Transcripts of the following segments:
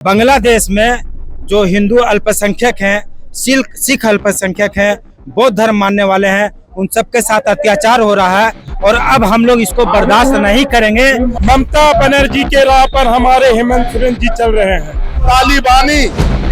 बांग्लादेश में जो हिंदू अल्पसंख्यक हैं, सिख अल्पसंख्यक हैं, बौद्ध धर्म मानने वाले हैं, उन सबके साथ अत्याचार हो रहा है और अब हम लोग इसको बर्दाश्त नहीं करेंगे। ममता बनर्जी के राह पर हमारे हेमंत सोरेन जी चल रहे हैं। तालिबानी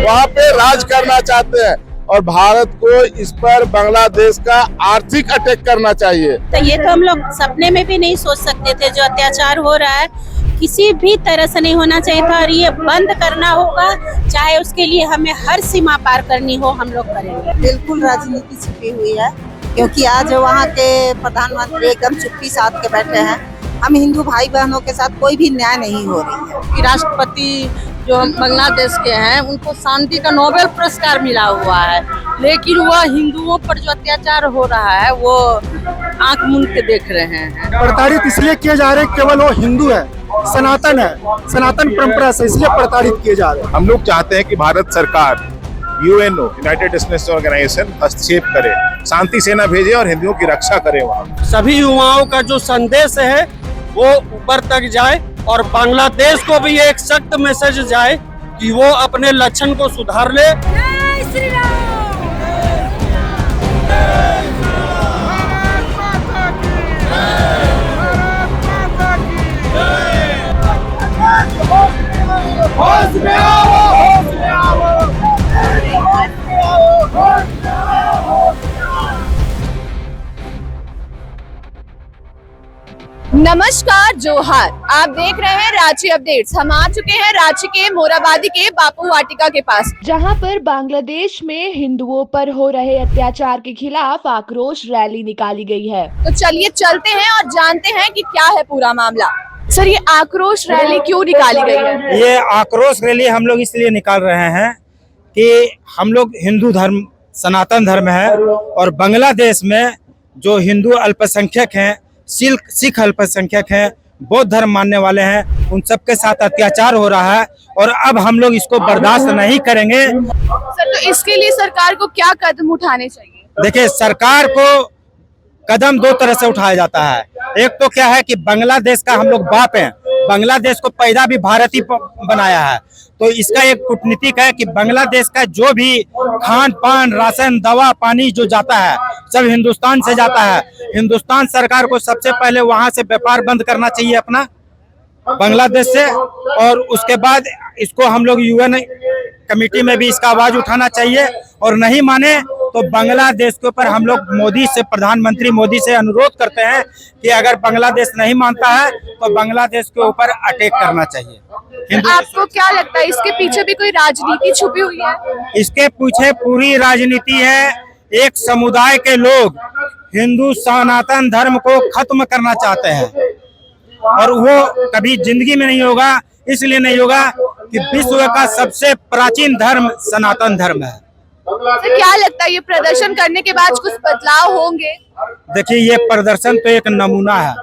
वहाँ पे राज करना चाहते हैं और भारत को इस पर बांग्लादेश का आर्थिक अटैक करना चाहिए। तो ये तो हम लोग सपने में भी नहीं सोच सकते थे। जो अत्याचार हो रहा है किसी भी तरह से नहीं होना चाहिए था और ये बंद करना होगा, चाहे उसके लिए हमें हर सीमा पार करनी हो, हम लोग करेंगे। बिल्कुल राजनीति छिपी हुई है, क्योंकि आज वहाँ के प्रधानमंत्री एकदम चुप्पी साध के बैठे हैं। हम हिंदू भाई बहनों के साथ कोई भी न्याय नहीं हो रही है। कि राष्ट्रपति जो बांग्लादेश के हैं उनको शांति का नोबेल पुरस्कार मिला हुआ है, लेकिन वह हिंदुओं पर जो अत्याचार हो रहा है वो आंख मूंद के देख रहे हैं। प्रताड़ित इसलिए किए जा रहे हैं, केवल वो हिंदू है, सनातन है, सनातन परंपरा से इसलिए प्रताड़ित किए जा रहे हैं। हम लोग चाहते हैं कि भारत सरकार यूएनओ यूनाइटेड नेशंस ऑर्गेनाइजेशन हस्तक्षेप करे, शांति सेना भेजे और हिंदुओं की रक्षा करे। वहाँ सभी युवाओं का जो संदेश है वो ऊपर तक जाए और बांग्लादेश को भी एक सख्त मैसेज जाए कि वो अपने लक्षण को सुधार ले। नमस्कार, जोहार। आप देख रहे हैं रांची अपडेट्स। हम आ चुके हैं रांची के मोराबादी के बापू वाटिका के पास, जहां पर बांग्लादेश में हिंदुओं पर हो रहे अत्याचार के खिलाफ आक्रोश रैली निकाली गई है। तो चलिए चलते हैं और जानते हैं कि क्या है पूरा मामला। सर, ये आक्रोश रैली क्यों निकाली गई है? ये आक्रोश रैली हम लोग इसलिए निकाल रहे हैं कि हम लोग हिंदू धर्म, सनातन धर्म है और बांग्लादेश में जो हिंदू अल्पसंख्यक हैं, सिख अल्पसंख्यक हैं, बौद्ध धर्म मानने वाले हैं, उन सबके साथ अत्याचार हो रहा है और अब हम लोग इसको बर्दाश्त नहीं करेंगे। सर, तो इसके लिए सरकार को क्या कदम उठाने चाहिए? देखिए, सरकार को कदम दो तरह से उठाया जाता है। एक तो क्या है कि बांग्लादेश का हम लोग बाप हैं, बांग्लादेश को पैदा भी भारत ही बनाया है, तो इसका एक कूटनीतिक है कि बांग्लादेश का जो भी खान पान, राशन, दवा, पानी जो जाता है सब हिंदुस्तान से जाता है। हिंदुस्तान सरकार को सबसे पहले वहां से व्यापार बंद करना चाहिए अपना बांग्लादेश से, और उसके बाद इसको हम लोग यूएन कमेटी में भी इसका आवाज उठाना चाहिए और नहीं माने तो बांग्लादेश के ऊपर हम लोग मोदी से, प्रधानमंत्री मोदी से अनुरोध करते हैं कि अगर बांग्लादेश नहीं मानता है तो बांग्लादेश के ऊपर अटैक करना चाहिए। आपको क्या लगता है इसके पीछे भी कोई राजनीति छुपी हुई है? इसके पीछे पूरी राजनीति है। एक समुदाय के लोग हिंदू सनातन धर्म को खत्म करना चाहते हैं और वो कभी जिंदगी में नहीं होगा। इसलिए नहीं होगा कि विश्व का सबसे प्राचीन धर्म सनातन धर्म है। तो क्या लगता है ये प्रदर्शन करने के बाद कुछ बदलाव होंगे? देखिए, ये प्रदर्शन तो एक नमूना है।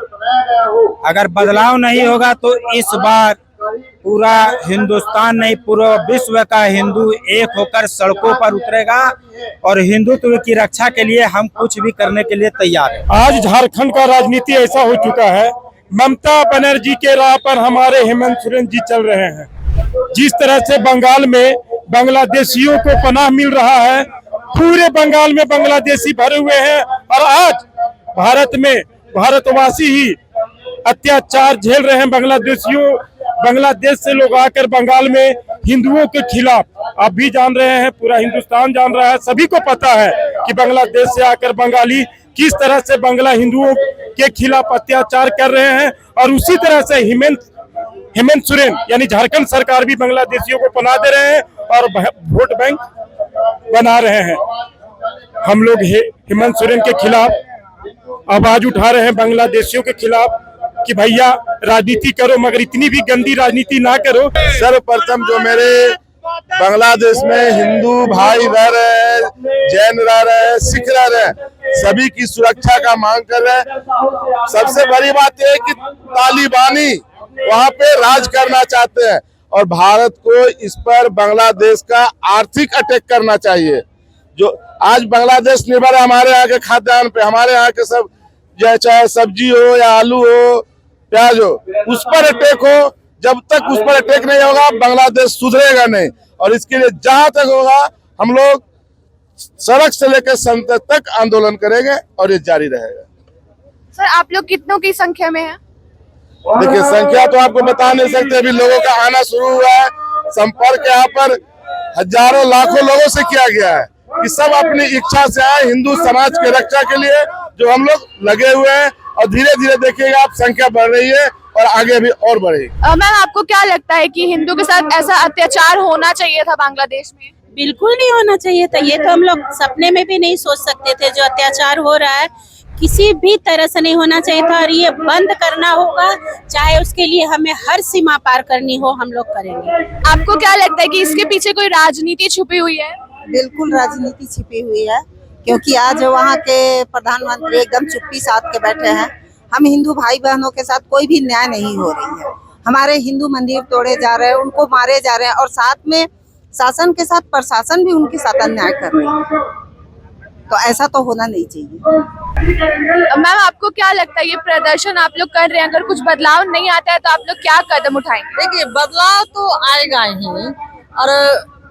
अगर बदलाव नहीं होगा तो इस बार पूरा हिंदुस्तान नहीं, पूरा विश्व का हिंदू एक होकर सड़कों पर उतरेगा और हिंदुत्व की रक्षा के लिए हम कुछ भी करने के लिए तैयार हैं। आज झारखंड का राजनीति ऐसा हो चुका है, ममता बनर्जी के राह पर हमारे हेमंत सोरेन जी चल रहे हैं। जिस तरह से बंगाल में बांग्लादेशियों को पनाह मिल रहा है, पूरे बंगाल में बांग्लादेशी भरे हुए हैं और आज भारत में भारतवासी ही अत्याचार झेल रहे हैं। बांग्लादेश से लोग आकर बंगाल में हिंदुओं के खिलाफ, आप भी जान रहे हैं, पूरा हिंदुस्तान जान रहा है, सभी को पता है कि बांग्लादेश से आकर बंगाली किस तरह से बांग्ला हिंदुओं के खिलाफ अत्याचार कर रहे हैं। और उसी तरह से हेमंत सोरेन यानी झारखंड सरकार भी बांग्लादेशियों को पनाह दे रहे हैं और वोट बैंक बना रहे हैं। हम लोग हेमंत सोरेन के खिलाफ आवाज उठा रहे हैं, बांग्लादेशियों के खिलाफ, कि भैया राजनीति करो मगर इतनी भी गंदी राजनीति ना करो। सर्वप्रथम जो मेरे बांग्लादेश में हिंदू भाई रह रहे हैं, जैन रह रहे हैं, सिख रह रहे हैं, सभी की सुरक्षा का मांग कर रहे हैं। सबसे बड़ी बात यह है कि तालिबानी वहाँ पे राज करना चाहते हैं और भारत को इस पर बांग्लादेश का आर्थिक अटैक करना चाहिए। जो आज बांग्लादेश निर्भर है हमारे यहाँ के खाद्यान्न पे, हमारे यहाँ के सब चाहे सब्जी हो या आलू हो, प्याज हो, उस पर अटैक हो जब तक उस पर अटैक नहीं होगा बांग्लादेश सुधरेगा नहीं। और इसके लिए जहां तक होगा हम लोग सड़क से लेकर संसद तक आंदोलन करेंगे और ये जारी रहेगा। सर आप लोग कितनों की संख्या में हैं? देखिए संख्या तो आपको बता नहीं सकते, अभी लोगों का आना शुरू हुआ है। संपर्क यहाँ पर हजारों लाखों लोगों से किया गया है कि सब अपनी इच्छा से आए हिंदू समाज के रक्षा के लिए, जो हम लोग लगे हुए हैं। और धीरे धीरे देखिएगा आप संख्या बढ़ रही है और आगे भी और बढ़ेगी। मैम आपको क्या लगता है कि हिंदू के साथ ऐसा अत्याचार होना चाहिए था बांग्लादेश में? बिल्कुल नहीं होना चाहिए था। ये तो हम लोग सपने में भी नहीं सोच सकते थे। जो अत्याचार हो रहा है किसी भी तरह से नहीं होना चाहिए था और ये बंद करना होगा, चाहे उसके लिए हमें हर सीमा पार करनी हो हम लोग करेंगे। आपको क्या लगता है कि इसके पीछे कोई राजनीति छुपी हुई है? बिल्कुल राजनीति छिपी हुई है, क्योंकि आज वहाँ के प्रधानमंत्री एकदम चुप्पी साध के बैठे हैं। हम हिंदू भाई बहनों के साथ कोई भी न्याय नहीं हो रही है। हमारे हिंदू मंदिर तोड़े जा रहे हैं, उनको मारे जा रहे हैं और साथ में शासन के साथ प्रशासन भी उनके साथ अन्याय कर रही है। तो ऐसा तो होना नहीं चाहिए। मैम आपको क्या लगता है ये प्रदर्शन आप लोग कर रहे हैं, अगर कुछ बदलाव नहीं आता है तो आप लोग क्या कदम उठाएंगे? देखिए बदलाव तो आएगा ही, और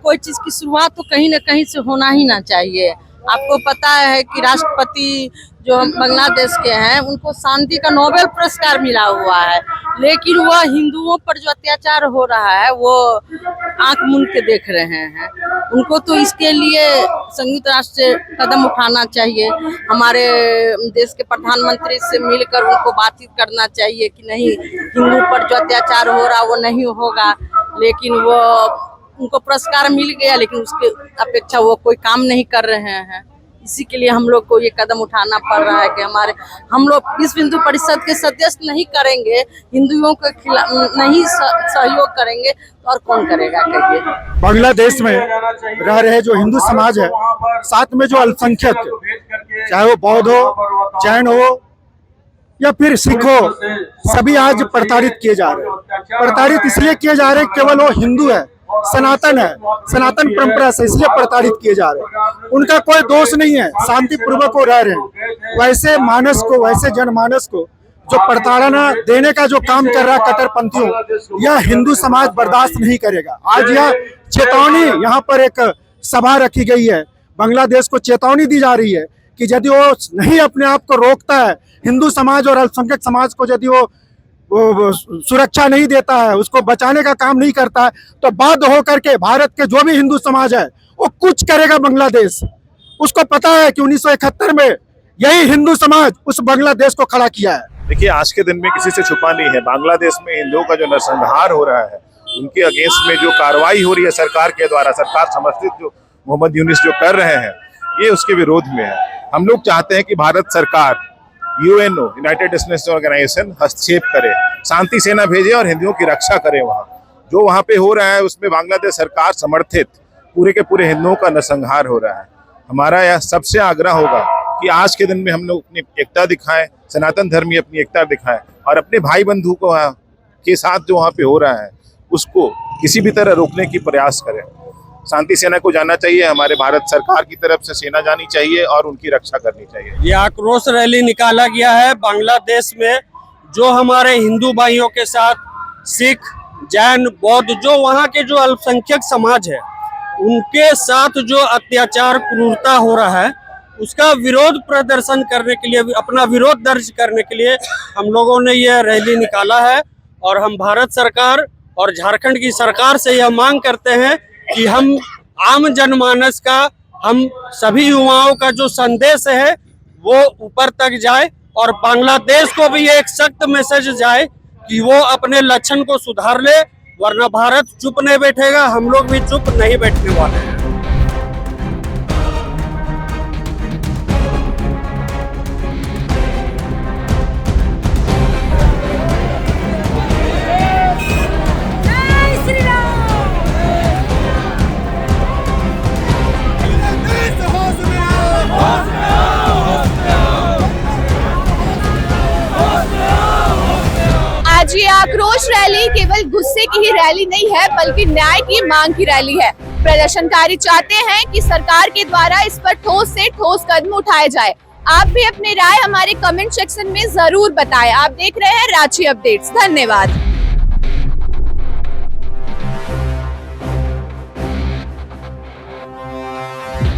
कोई चीज की शुरुआत तो कहीं न कहीं से होना ही ना चाहिए। आपको पता है कि राष्ट्रपति जो बांग्लादेश के हैं उनको शांति का नोबेल पुरस्कार मिला हुआ है, लेकिन वह हिंदुओं पर जो अत्याचार हो रहा है वो आंख मूंद के देख रहे हैं। उनको तो इसके लिए संयुक्त राष्ट्र से कदम उठाना चाहिए। हमारे देश के प्रधानमंत्री से मिलकर उनको बातचीत करना चाहिए कि नहीं, हिंदू पर जो अत्याचार हो रहा वो नहीं होगा। लेकिन वो उनको पुरस्कार मिल गया, लेकिन उसके अपेक्षा वो कोई काम नहीं कर रहे हैं। इसी के लिए हम लोग को ये कदम उठाना पड़ रहा है कि हम लोग विश्व हिंदू परिषद के सदस्य नहीं करेंगे, हिंदुओं के खिलाफ नहीं सहयोग करेंगे तो और कौन करेगा कहिए। बांग्लादेश में रह रहे जो हिंदू समाज है, साथ में जो अल्पसंख्यक, चाहे वो बौद्ध हो, जैन हो या फिर सिख हो, सभी आज प्रताड़ित किए जा रहे हैं। प्रताड़ित इसलिए किए जा रहे हैं केवल वो हिंदू है, सनातन है, सनातन परंपरा से, इसलिए प्रताड़ित किए जा रहे हैं। उनका कोई दोष नहीं है, शांति पूर्वक वो रह रहे हैं। वैसे मानस को, वैसे जनमानस को जो प्रताड़ना देने का जो काम कर रहा है कट्टरपंथियों, यह हिंदू समाज बर्दाश्त नहीं करेगा। आज यह चेतावनी, यहाँ पर एक सभा रखी गई है, बांग्लादेश को चेतावनी दी जा रही है कि यदि वो नहीं अपने आप को रोकता है, हिंदू समाज और अल्पसंख्यक समाज को यदि वो सुरक्षा नहीं देता है, उसको बचाने का काम नहीं करता है, तो बाध्य होकर के भारत के जो भी हिंदू समाज है वो कुछ करेगा बांग्लादेश। उसको पता है कि 1971 में यही हिंदू समाज उस बांग्लादेश को खड़ा किया है। देखिए आज के दिन में किसी से छुपा नहीं है, बांग्लादेश में हिंदुओं का जो नरसंहार हो रहा है, उनके अगेंस्ट में जो कार्रवाई हो रही है सरकार के द्वारा, सरकार समर्थित जो मोहम्मद यूनिस जो कर रहे हैं, ये उसके विरोध में है। हम लोग चाहते हैं कि भारत सरकार, यूएनओ, यूनाइटेड नेशंस ऑर्गेनाइजेशन हस्तक्षेप करे, शांति सेना भेजे और हिंदुओं की रक्षा करे। जो वहाँ पे हो रहा है उसमें बांग्लादेश सरकार समर्थित पूरे के पूरे हिंदुओं का नरसंहार हो रहा है। हमारा यह सबसे आग्रह होगा कि आज के दिन में हम लोग अपनी एकता दिखाएं, सनातन धर्मी अपनी एकता दिखाएं और अपने भाई बंधु को के साथ जो वहाँ पे हो रहा है उसको किसी भी तरह रोकने की प्रयास करें। शांति सेना को जाना चाहिए, हमारे भारत सरकार की तरफ से सेना जानी चाहिए और उनकी रक्षा करनी चाहिए। ये आक्रोश रैली निकाला गया है बांग्लादेश में, जो हमारे हिंदू भाइयों के साथ सिख, जैन, बौद्ध, जो वहाँ के जो अल्पसंख्यक समाज है उनके साथ जो अत्याचार, क्रूरता हो रहा है, उसका विरोध प्रदर्शन करने के लिए, अपना विरोध दर्ज करने के लिए हम लोगों ने यह रैली निकाला है। और हम भारत सरकार और झारखंड की सरकार से यह मांग करते हैं कि हम आम जनमानस का, हम सभी युवाओं का जो संदेश है वो ऊपर तक जाए और बांग्लादेश को भी एक सख्त मैसेज जाए कि वो अपने लक्षण को सुधार ले, वरना भारत चुप नहीं बैठेगा, हम लोग भी चुप नहीं बैठने वाले हैं। आज ये आक्रोश रैली केवल गुस्से की ही रैली नहीं है, बल्कि न्याय की मांग की रैली है। प्रदर्शनकारी चाहते हैं कि सरकार के द्वारा इस पर ठोस से ठोस कदम उठाए जाए। आप भी अपनी राय हमारे कमेंट सेक्शन में जरूर बताएं। आप देख रहे हैं रांची अपडेट्स। धन्यवाद।